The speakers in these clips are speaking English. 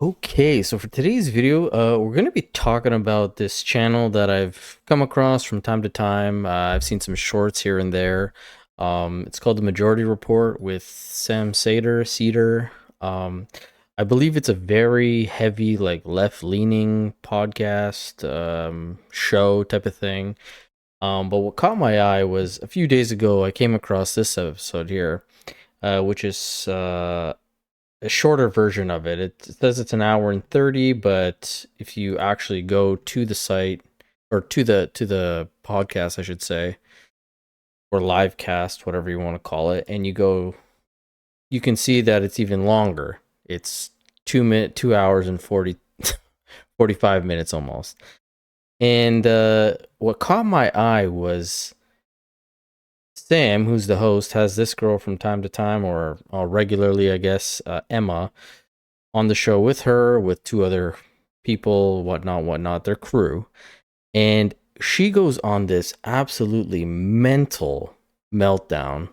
Okay, so for today's video, we're going to be talking about this channel that I've come across from time to time. I've seen some shorts here and there. It's called The Majority Report with Sam Cedar. I believe it's a very heavy, like left-leaning podcast show type of thing. But what caught my eye was a few days ago, I came across this episode here, which is a shorter version of it. It says it's an hour and 30, but if you actually go to the site or to the podcast, I should say, or live cast, whatever you want to call it, and you go, you can see that it's even longer. It's 2 hours and 45 minutes almost. And what caught my eye was Sam, who's the host, has this girl from time to time, or regularly, I guess, Emma, on the show with her, with two other people, whatnot, their crew. And she goes on this absolutely mental meltdown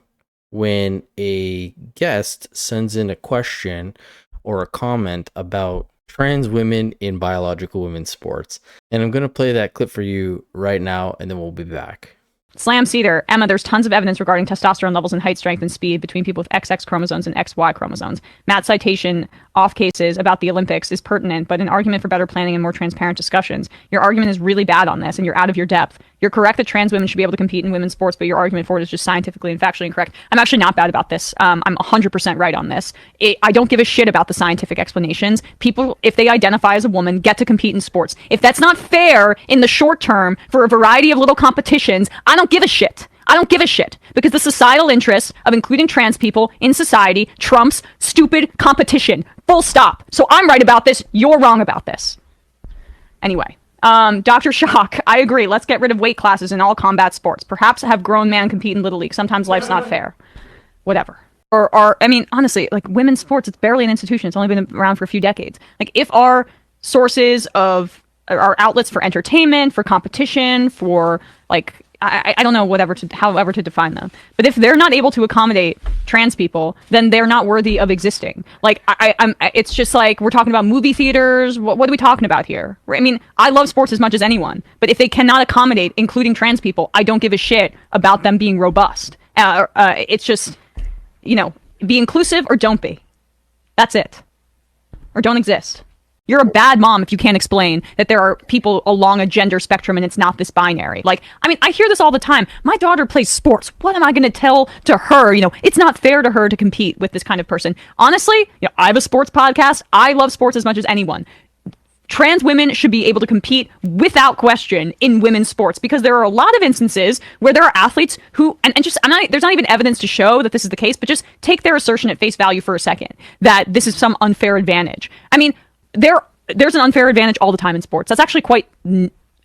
when a guest sends in a question or a comment about trans women in biological women's sports. And I'm going to play that clip for you right now, and then we'll be back. Slam Cedar. Emma, there's tons of evidence regarding testosterone levels in height, strength, and speed between people with XX chromosomes and XY chromosomes. Matt's citation off cases about the Olympics is pertinent, but an argument for better planning and more transparent discussions. Your argument is really bad on this, and you're out of your depth. You're correct that trans women should be able to compete in women's sports, but your argument for it is just scientifically and factually incorrect. I'm actually not bad about this. I'm 100% right on this. I don't give a shit about the scientific explanations. People, if they identify as a woman, get to compete in sports. If that's not fair in the short term for a variety of little competitions, I don't give a shit. I don't give a shit because the societal interest of including trans people in society trumps stupid competition. Full stop. So I'm right about this. You're wrong about this. Anyway. Dr. Shock, I agree. Let's get rid of weight classes in all combat sports. Perhaps have grown man compete in Little League. Sometimes life's not fair. Whatever. I mean, honestly, like women's sports, it's barely an institution. It's only been around for a few decades. Like if our sources of our outlets for entertainment, for competition, for like I don't know however to define them. But if they're not able to accommodate trans people, then they're not worthy of existing. Like it's just like we're talking about movie theaters. What are we talking about here? I mean, I love sports as much as anyone, but if they cannot accommodate including trans people, I don't give a shit about them being robust. It's just, be inclusive or don't be. That's it. Or don't exist. You're a bad mom if you can't explain that there are people along a gender spectrum and it's not this binary. Like, I mean, I hear this all the time. My daughter plays sports. What am I going to tell to her? It's not fair to her to compete with this kind of person. Honestly, I have a sports podcast. I love sports as much as anyone. Trans women should be able to compete without question in women's sports because there are a lot of instances where there are athletes who, there's not even evidence to show that this is the case, but just take their assertion at face value for a second that this is some unfair advantage. I mean, there's an unfair advantage all the time in sports. That's actually quite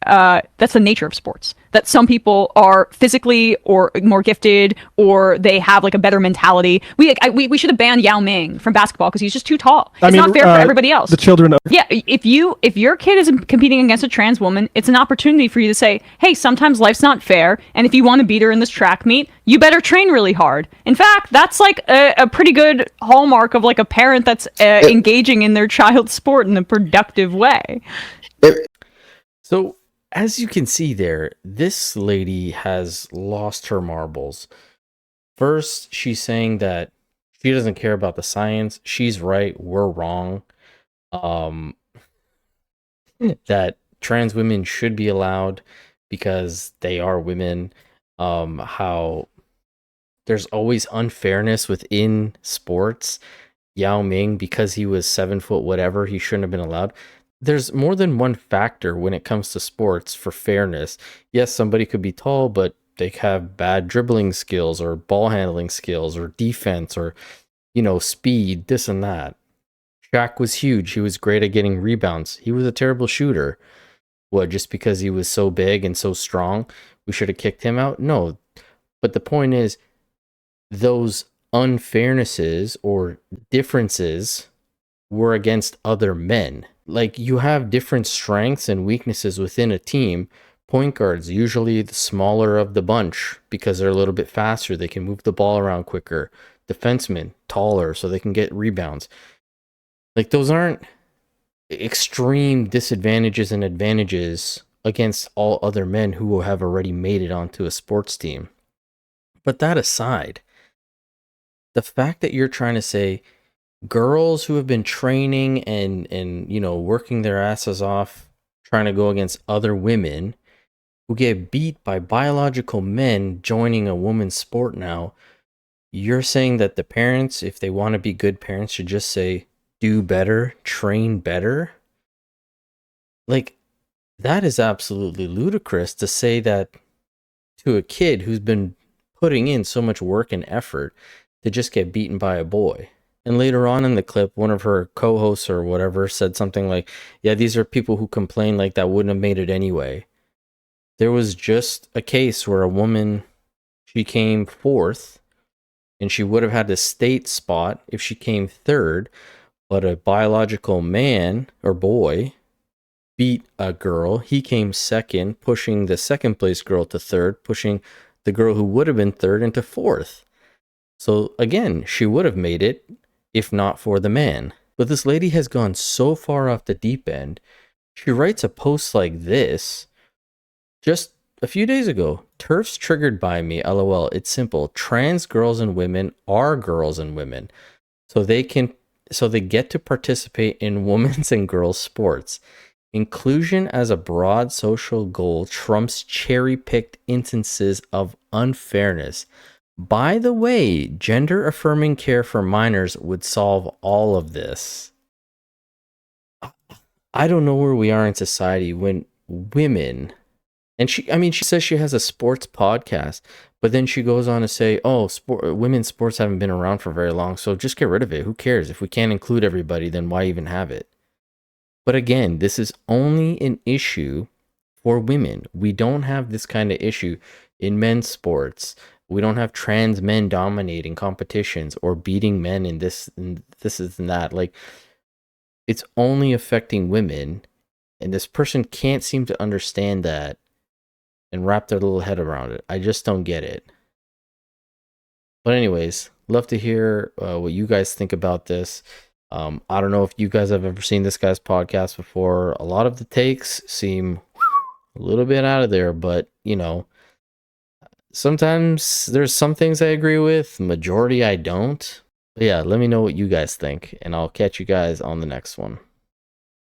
that's the nature of sports, that some people are physically or more gifted or they have like a better mentality. We should have banned Yao Ming from basketball because he's just too tall. It's not fair for everybody else. The children. Yeah, if your kid is competing against a trans woman, it's an opportunity for you to say, hey, sometimes life's not fair, and if you want to beat her in this track meet, you better train really hard. In fact, that's like a pretty good hallmark of like a parent that's engaging in their child's sport in a productive way. So, as you can see there, this lady has lost her marbles. First, she's saying that she doesn't care about the science. She's right, we're wrong. That trans women should be allowed because they are women. How there's always unfairness within sports. Yao Ming, because he was 7 foot whatever, he shouldn't have been allowed. There's more than one factor when it comes to sports for fairness. Yes, somebody could be tall, but they have bad dribbling skills or ball handling skills or defense or, speed, this and that. Shaq was huge. He was great at getting rebounds. He was a terrible shooter. What, just because he was so big and so strong, we should have kicked him out? No. But the point is, those unfairnesses or differences were against other men. Like, you have different strengths and weaknesses within a team. Point guards, usually the smaller of the bunch because they're a little bit faster. They can move the ball around quicker. Defensemen, taller, so they can get rebounds. Like, those aren't extreme disadvantages and advantages against all other men who have already made it onto a sports team. But that aside, the fact that you're trying to say girls who have been training and working their asses off trying to go against other women who get beat by biological men joining a woman's sport now, you're saying that the parents, if they want to be good parents, should just say do better, train better? Like, that is absolutely ludicrous to say that to a kid who's been putting in so much work and effort to just get beaten by a boy. And later on in the clip, one of her co-hosts or whatever said something like, yeah, these are people who complain like that wouldn't have made it anyway. There was just a case where a woman, she came fourth and she would have had the state spot if she came third, but a biological man or boy beat a girl. He came second, pushing the second place girl to third, pushing the girl who would have been third into fourth. So again, she would have made it if not for the man. But this lady has gone so far off the deep end. She writes a post like this just a few days ago. Turfs triggered by me, lol. It's simple. Trans girls and women are girls and women. So they get to participate in women's and girls sports. Inclusion as a broad social goal trumps cherry-picked instances of unfairness. By the way, gender-affirming care for minors would solve all of this. I don't know where we are in society when women, and she says she has a sports podcast, but then she goes on to say, "Oh, women's sports haven't been around for very long, so just get rid of it. Who cares? If we can't include everybody, then why even have it?" But again, this is only an issue for women. We don't have this kind of issue in men's sports. We don't have trans men dominating competitions or beating men in this and this is and that. Like, it's only affecting women, and this person can't seem to understand that and wrap their little head around it. I just don't get it. But anyways, love to hear what you guys think about this. I don't know if you guys have ever seen this guy's podcast before. A lot of the takes seem a little bit out of there, but sometimes there's some things I agree with, majority I don't. But yeah, let me know what you guys think, and I'll catch you guys on the next one.